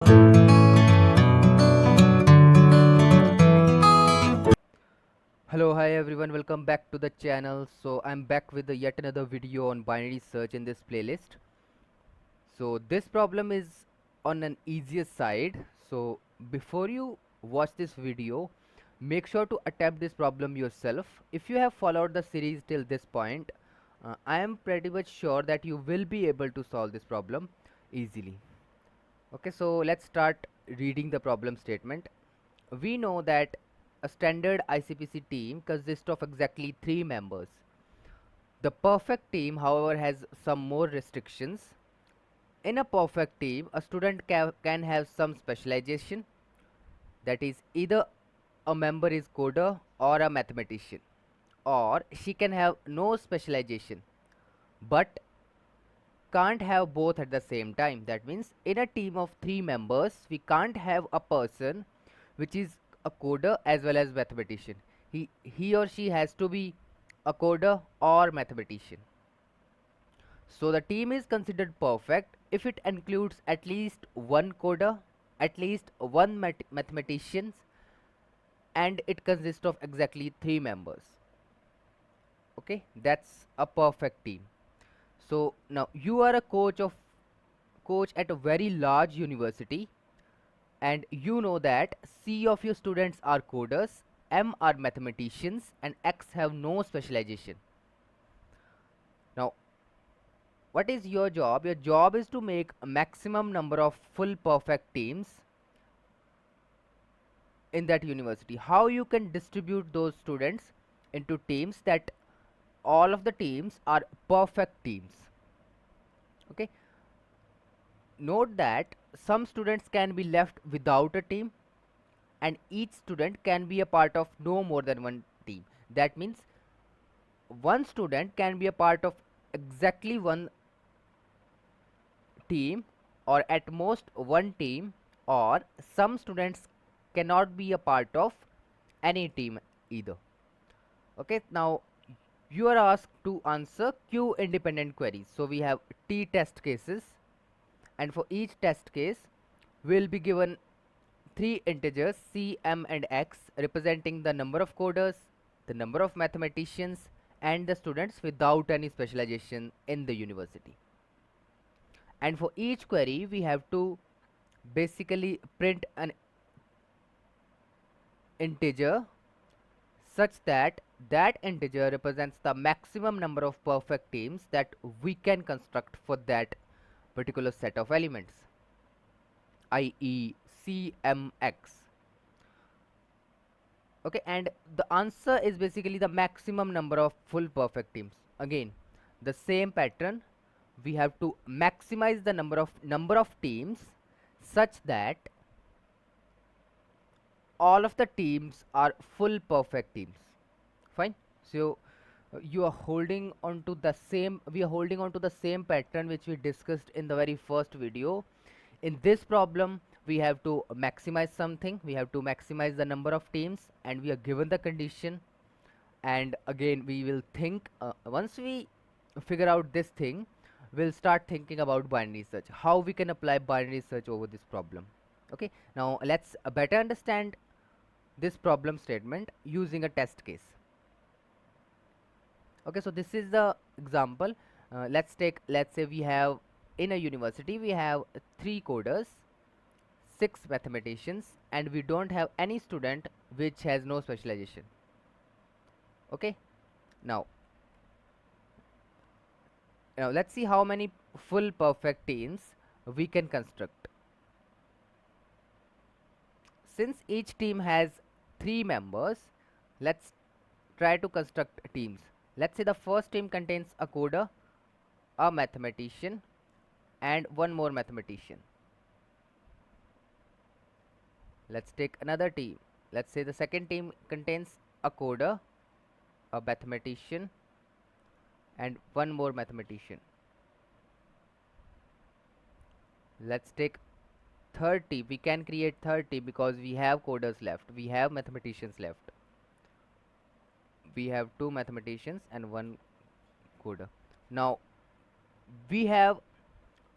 Hello, hi everyone, welcome back to the channel. So I'm back with yet another video on binary search in this playlist. So this problem is on an easier side. So before you watch this video, make sure to attempt this problem yourself. If you have followed the series till this point, I am pretty much sure that you will be able to solve this problem easily. Okay, so let's start reading the problem statement. We know that a standard ICPC team consists of exactly 3 members. The perfect team, however, has some more restrictions. In a perfect team, a student can have some specialization, that is, either a member is coder or a mathematician, or she can have no specialization but can't have both at the same time. That means in a team of 3 members, we can't have a person which is a coder as well as mathematician. He or she has to be a coder or mathematician. So the team is considered perfect if it includes at least one coder, at least one mathematician, and it consists of exactly 3 members. Okay, that's a perfect team. So now you are a coach at a very large university, and you know that C of your students are coders, M are mathematicians, and X have no specialization. Now, what is your job? Your job is to make a maximum number of full perfect teams in that university. How you can distribute those students into teams that all of the teams are perfect teams. Okay, note that some students can be left without a team, and each student can be a part of no more than one team. That means one student can be a part of exactly one team, or at most one team, or some students cannot be a part of any team either. Okay, now you are asked to answer q independent queries. So we have t test cases, and for each test case we'll be given 3 integers c, m and x representing the number of coders, the number of mathematicians, and the students without any specialization in the university. And for each query we have to basically print an integer such that that integer represents the maximum number of perfect teams that we can construct for that particular set of elements, i.e. cmx. Okay, and the answer is basically the maximum number of full perfect teams. Again, the same pattern, we have to maximize the number of teams such that all of the teams are full perfect teams. Fine. So you are holding on to the same we are holding on to the same pattern which we discussed in the very first video. In this problem, we have to maximize something. We have to maximize the number of teams, and we are given the condition. And again, we will think, once we figure out this thing, we'll start thinking about binary search, how we can apply binary search over this problem. Okay, now let's better understand this problem statement using a test case. Okay, so this is the example. Let's say we have, in a university we have 3 coders, 6 mathematicians, and we don't have any student which has no specialization. Okay, now let's see how many full perfect teams we can construct. Since each team has 3 members, let's try to construct teams. Let's say the first team contains a coder, a mathematician, and one more mathematician. Let's take another team. Let's say the second team contains a coder, a mathematician, and one more mathematician. Let's take third team. We can create third team because we have coders left, we have mathematicians left. We have 2 mathematicians and 1 coder. Now we have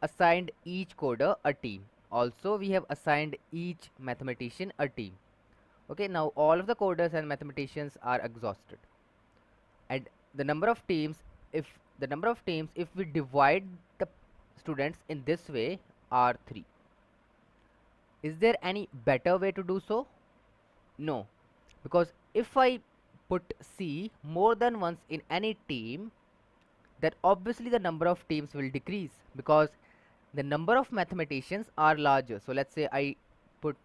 assigned each coder a team. Also, we have assigned each mathematician a team. Okay, now all of the coders and mathematicians are exhausted, and the number of teams, if if we divide the students in this way, are 3. Is there any better way to do so? No, because if I put C more than once in any team, then obviously the number of teams will decrease, because the number of mathematicians are larger. So let's say I put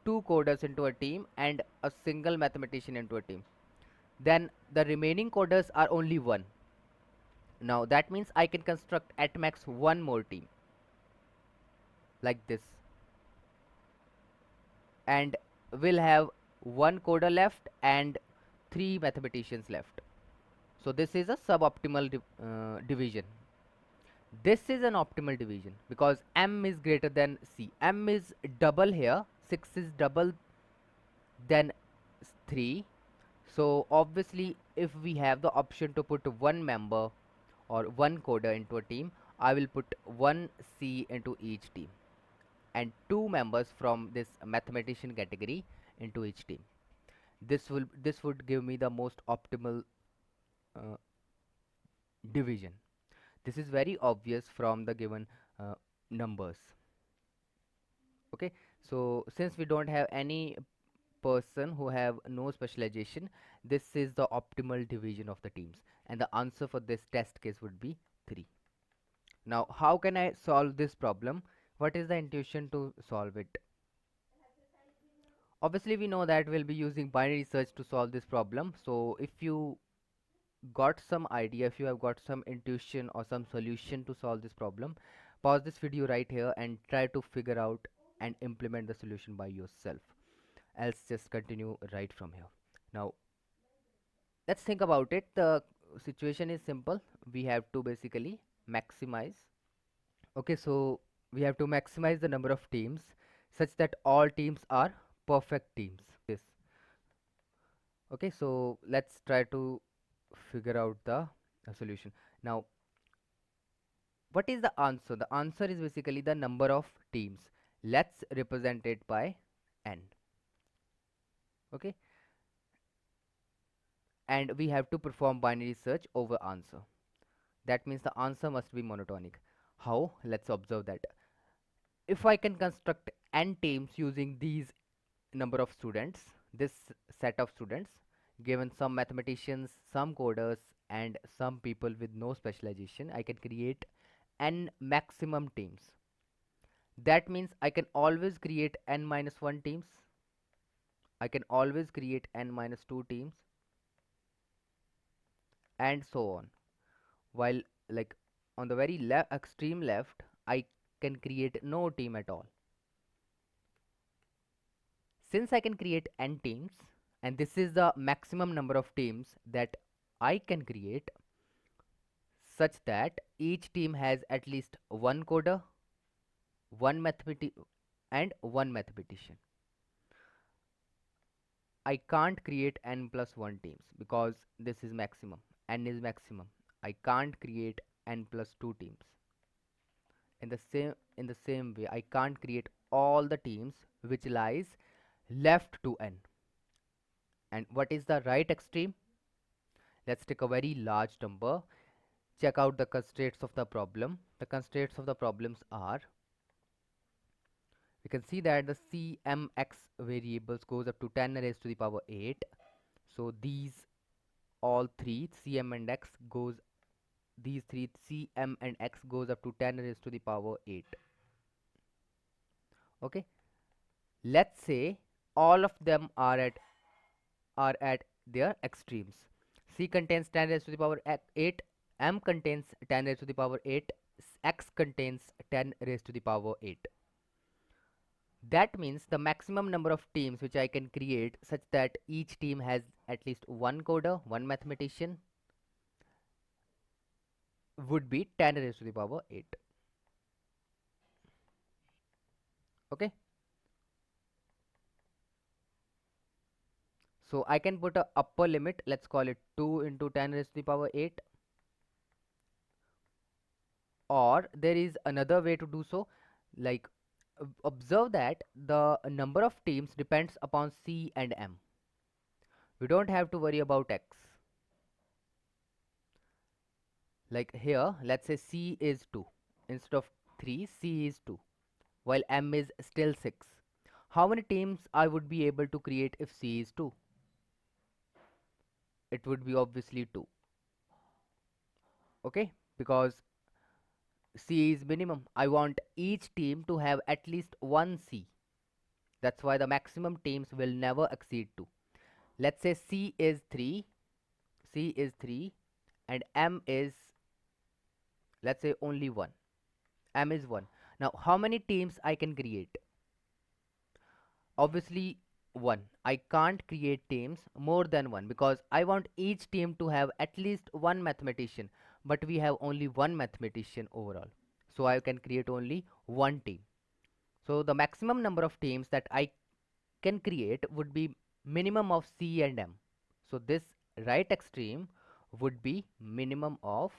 2 coders into a team and a single mathematician into a team, then the remaining coders are only 1. Now that means I can construct at max 1 more team like this, and we'll have 1 coder left and 3 mathematicians left. So this is a suboptimal division. This is an optimal division because m is greater than c. M is double here, 6 is double than 3. So obviously if we have the option to put 1 member or 1 coder into a team, I will put 1 C into each team and 2 members from this mathematician category into each team. This would give me the most optimal uh, division. This is very obvious from the given numbers. Okay, so since we don't have any person who have no specialization, this is the optimal division of the teams, and the answer for this test case would be 3. Now how can I solve this problem? What is the intuition to solve it? Obviously we know that we'll be using binary search to solve this problem. So if you got some idea, if you have got some intuition or some solution to solve this problem, pause this video right here and try to figure out and implement the solution by yourself, else just continue right from here. Now let's think about it. The situation is simple. We have to basically maximize. Okay, so we have to maximize the number of teams such that all teams are perfect teams. This. Okay, so let's try to figure out the solution. Now, what is the answer? The answer is basically the number of teams. Let's represent it by n. Okay, and we have to perform binary search over answer. That means the answer must be monotonic. How? Let's observe that. If I can construct n teams using these number of students, this set of students, given some mathematicians, some coders, and some people with no specialization, I can create n maximum teams. That means I can always create n minus 1 teams. I can always create n minus 2 teams, and so on. While, like, on the very extreme left, I can create no team at all. Since I can create n teams, and this is the maximum number of teams that I can create, such that each team has at least 1 coder, 1 mathematician, and 1 mathematician. I can't create n plus 1 teams because this is maximum. N is maximum. I can't create n plus 2 teams. In the same way, I can't create all the teams which lies left to n. And what is the right extreme? Let's take a very large number. Check out the constraints of the problem. The constraints of the problems are, we can see that the cmx variables goes up to 10 raised to the power 8. So these all three cm and x goes, these three cm and x goes up to 10 raised to the power 8. Okay, let's say all of them are at their extremes. C contains 10 raised to the power 8, m contains 10 raised to the power 8, x contains 10 raised to the power 8. That means the maximum number of teams which I can create such that each team has at least 1 coder, 1 mathematician, would be 10 raised to the power 8. Okay, so I can put a upper limit, let's call it 2 into 10 raised to the power 8, or there is another way to do so, like Observe that the number of teams depends upon C and M. We don't have to worry about X. Like here, let's say C is 2. Instead of 3, C is 2, while M is still 6. How many teams I would be able to create if C is 2? It would be obviously 2. Okay, because C is minimum. I want each team to have at least one C. That's why the maximum teams will never exceed 2. Let's say C is 3, C is 3, and M is, let's say, only 1. M is 1. Now, how many teams I can create? Obviously, 1. I can't create teams more than 1 because I want each team to have at least one mathematician, but we have only one mathematician overall. So I can create only one team. So the maximum number of teams that I can create would be minimum of C and M. So this right extreme would be minimum of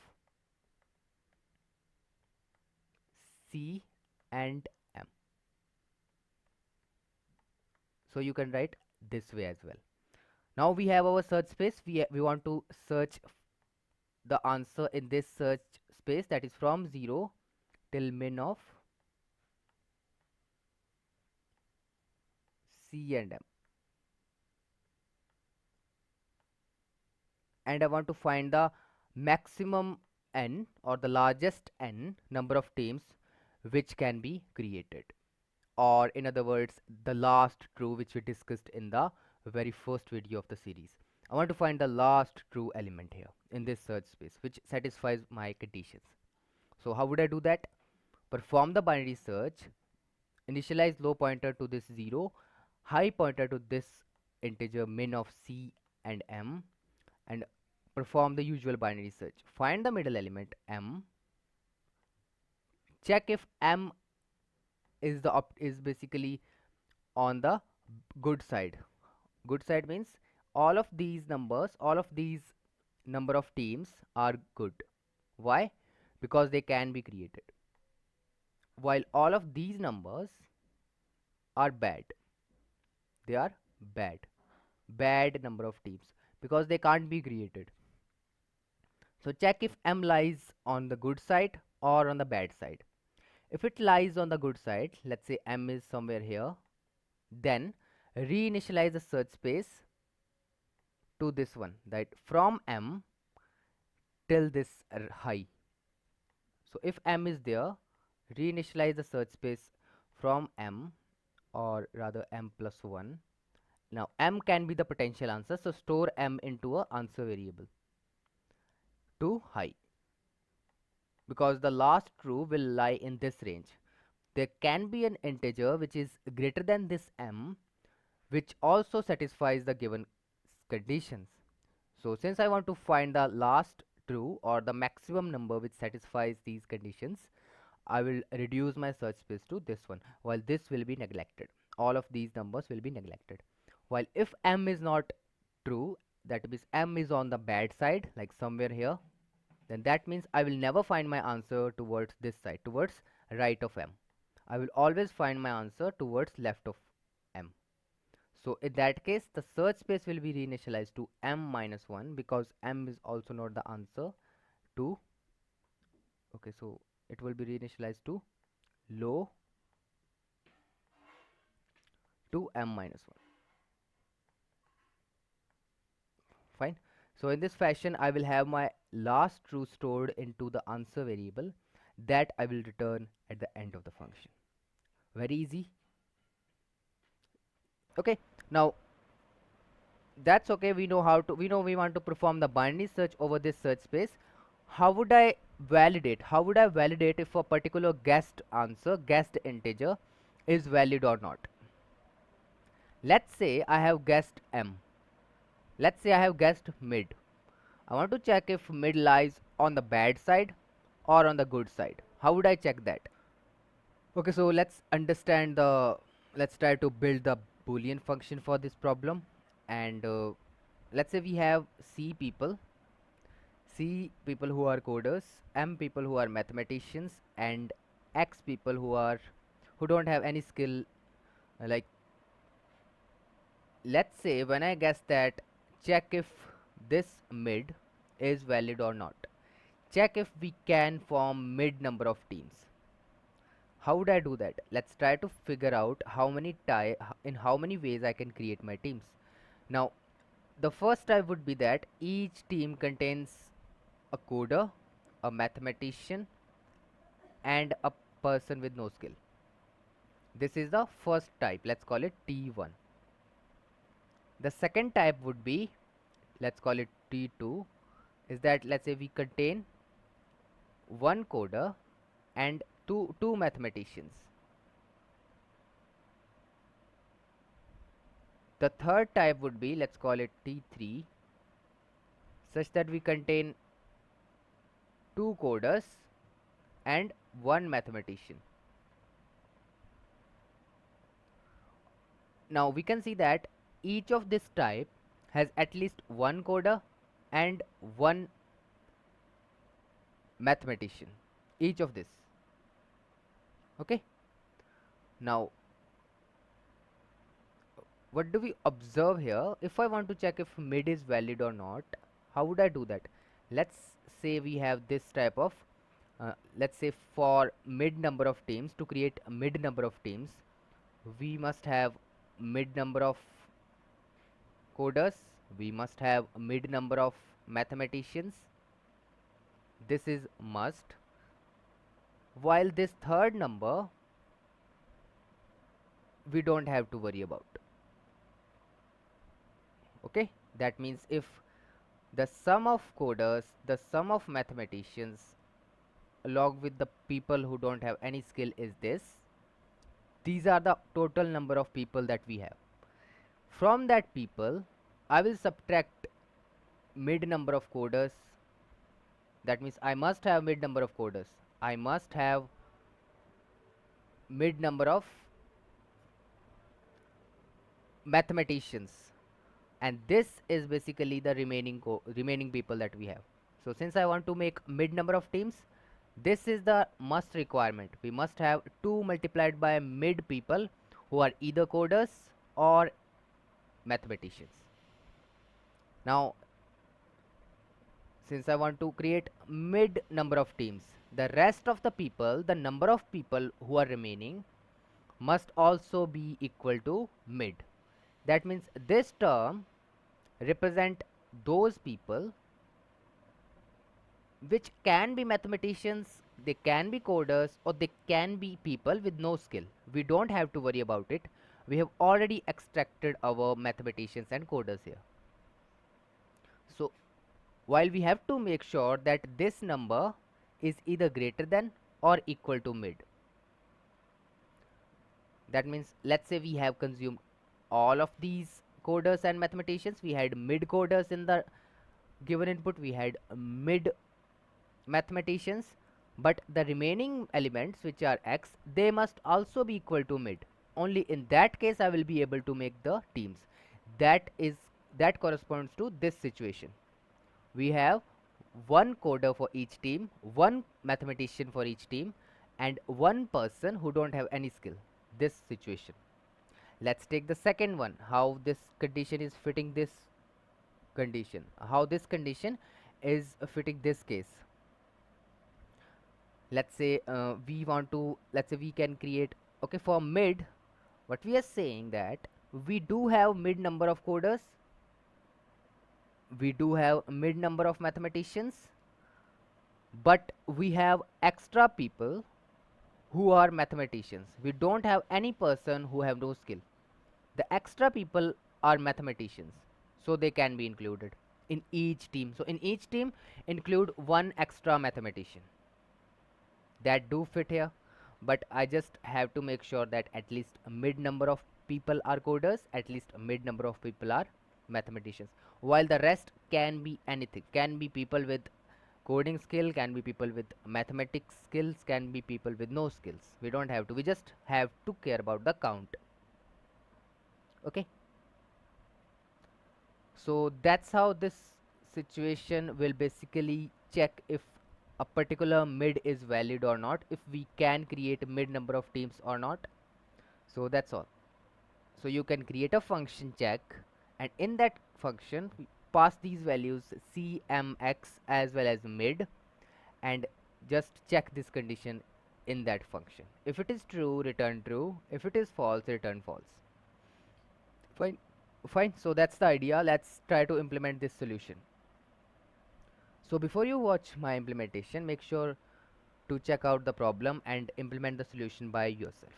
C and M. So you can write this way as well. Now we have our search space. We want to search the answer in this search space, that is from 0 till min of C and M. And I want to find the maximum n or the largest n number of teams which can be created, or in other words the last true which we discussed in the very first video of the series. I want to find the last true element here in this search space which satisfies my conditions. So how would I do that? Perform the binary search, initialize low pointer to this 0, high pointer to this integer min of C and M, and perform the usual binary search. Find the middle element M, check if M is basically on the good side. Good side means all of these numbers, all of these number of teams are good. Why? Because they can be created. While all of these numbers are bad. They are bad. Bad number of teams because they can't be created. So check if M lies on the good side or on the bad side. If it lies on the good side, let's say M is somewhere here, then reinitialize the search space to this one, that from M till this high. So if M is there, reinitialize the search space from M, or rather M plus 1. Now M can be the potential answer, so store M into a answer variable to high, because the last true will lie in this range. There can be an integer which is greater than this M, which also satisfies the given conditions. So since I want to find the last true or the maximum number which satisfies these conditions, I will reduce my search space to this one, while this will be neglected. All of these numbers will be neglected. While if M is not true, that means M is on the bad side, like somewhere here, then that means I will never find my answer towards this side, towards right of M. I will always find my answer towards left of M. So in that case, the search space will be reinitialized to M minus 1, because M is also not the answer to, okay, so it will be reinitialized to low to M minus 1. Fine. So in this fashion, I will have my last true stored into the answer variable that I will return at the end of the function. Very easy. Okay. Now that's okay. We know how to, we want to perform the binary search over this search space. How would I validate? How would I validate if a particular guessed answer, guessed integer is valid or not? Let's say I have guessed M. Let's say I have guessed mid. I want to check if mid lies on the bad side or on the good side. How would I check that? Okay, so let's try to build the boolean function for this problem. And let's say we have C people who are coders, M people who are mathematicians, and X people who are who don't have any skill. Like, let's say when I guess that, check if this mid is valid or not. Check if we can form mid number of teams. How would I do that? Let's try to figure out in how many ways I can create my teams. Now, the first type would be that each team contains a coder, a mathematician, and a person with no skill. This is the first type. Let's call it T1. The second type would be, let's call it T2, is that let's say we contain one coder and two mathematicians. The third type would be, let's call it T3, such that we contain two coders and one mathematician. Now we can see that each of this type has at least one coder and one mathematician, each of this. Okay, now what do we observe here? If I want to check if mid is valid or not, how would I do that? Let's say we have this type of let's say for mid number of teams, to create a mid number of teams, we must have mid number of coders, we must have a mid number of mathematicians. This is must. While this third number we don't have to worry about. Okay, that means if the sum of coders, the sum of mathematicians along with the people who don't have any skill is this, these are the total number of people that we have. From that people, I will subtract mid number of coders. That means I must have mid number of coders, I must have mid number of mathematicians, and this is basically the remaining people that we have. So since I want to make mid number of teams, this is the must requirement. We must have 2 multiplied by mid people who are either coders or mathematicians. Now since I want to create mid number of teams, the rest of the people, the number of people who are remaining, must also be equal to mid. That means this term represent those people which can be mathematicians, they can be coders, or they can be people with no skill. We don't have to worry about it. We have already extracted our mathematicians and coders here. So while we have to make sure that this number is either greater than or equal to mid. That means let's say we have consumed all of these coders and mathematicians. We had mid coders in the given input, we had mid mathematicians, but the remaining elements which are x, they must also be equal to mid. Only in that case I will be able to make the teams. That corresponds to this situation. We have one coder for each team, one mathematician for each team, and one person who don't have any skill. This situation. Let's take the second one, how this condition is fitting this condition, how this condition is fitting this case. Let's say let's say we can create, okay, for mid, what we are saying that we do have mid number of coders, we do have mid number of mathematicians, but we have extra people who are mathematicians. We don't have any person who have no skill. The extra people are mathematicians, so they can be included in each team. So in each team include one extra mathematician. That do fit here, but I just have to make sure that at least a mid number of people are coders, at least a mid number of people are mathematicians, while the rest can be anything, can be people with coding skill, can be people with mathematics skills, can be people with no skills. We don't have to, we just have to care about the count. Okay, so that's how this situation will basically check if a particular mid is valid or not, if we can create mid number of teams or not. So that's all. So you can create a function check, and in that function pass these values c, m, x as well as mid, and just check this condition in that function. If it is true, return true. If it is false, return false. Fine. Fine. So that's the idea. Let's try to implement this solution. So before you watch my implementation, make sure to check out the problem and implement the solution by yourself.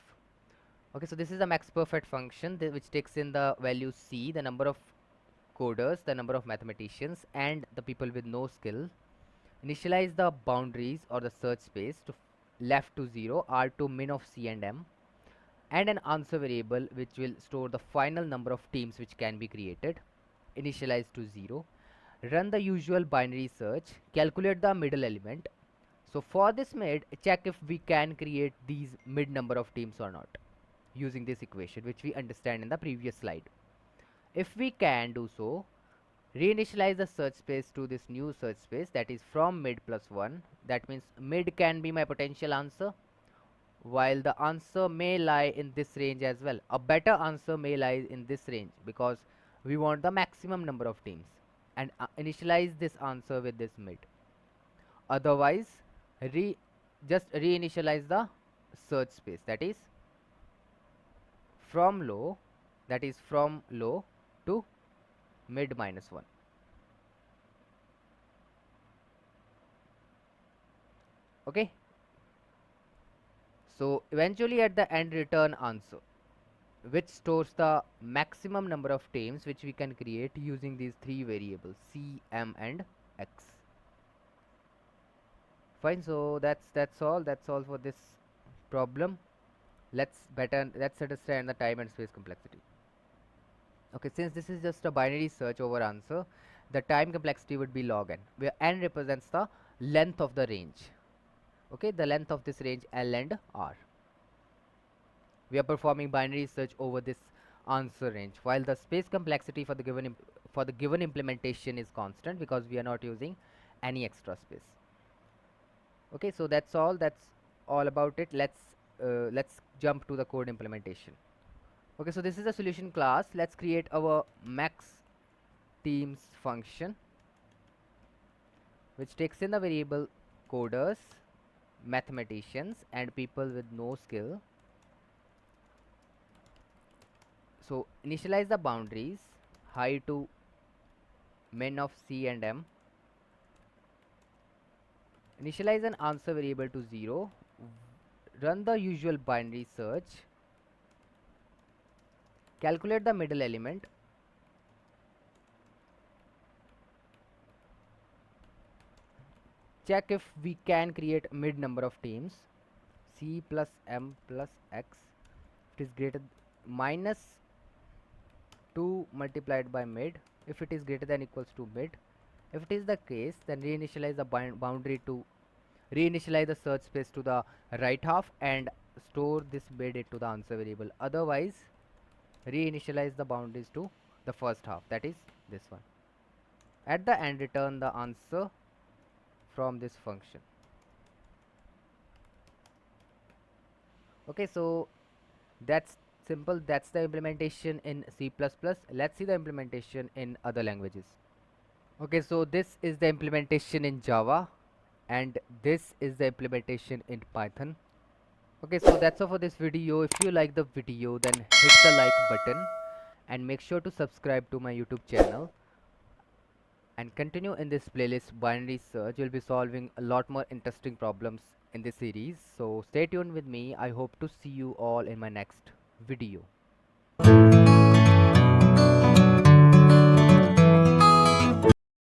Okay, so this is a max perfect function which takes in the value c, the number of coders, the number of mathematicians, and the people with no skill. Initialize the boundaries or the search space to left to 0, r to min of c and m, and an answer variable which will store the final number of teams which can be created. Initialize to 0. Run the usual binary search, calculate the middle element. So for this mid, check if we can create these mid number of teams or not using this equation which we understand in the previous slide. If we can do so, reinitialize the search space to this new search space, that is from mid plus 1. That means mid can be my potential answer, while the answer may lie in this range as well. A better answer may lie in this range because we want the maximum number of teams, and initialize this answer with this mid. Otherwise, just reinitialize the search space, that is from low, to mid minus 1. Okay, so eventually at the end return answer which stores the maximum number of teams which we can create using these three variables c, m, and x. Fine. So that's all for this problem. Let's understand the time and space complexity. Okay, since this is just a binary search over answer, the time complexity would be log n, where n represents the length of the range. Okay, the length of this range L and R. We are performing binary search over this answer range, while the space complexity for the given implementation is constant because we are not using any extra space. Okay, so that's all about it. Let's jump to the code implementation. Okay, so this is a solution class. Let's create our max teams function which takes in the variable coders, mathematicians, and people with no skill. So initialize the boundaries high to min of c and m. Initialize an answer variable to 0. Run the usual binary search. Calculate the middle element. Check if we can create mid number of teams. C plus m plus x. It is greater minus 2 multiplied by mid. If it is greater than equals to mid. If it is the case, then reinitialize the boundary to reinitialize the search space to the right half and store this mid into the answer variable. Otherwise, reinitialize the boundaries to the first half, that is this one. At the end, return the answer from this function. Okay, so that's simple. That's the implementation in C++. Let's see the implementation in other languages. Okay, so this is the implementation in Java, and this is the implementation in Python. Okay, so that's all for this video. If you like the video, then hit the like button and make sure to subscribe to my YouTube channel and continue in this playlist binary search. You'll be solving a lot more interesting problems in this series, so stay tuned with me. I hope to see you all in my next video.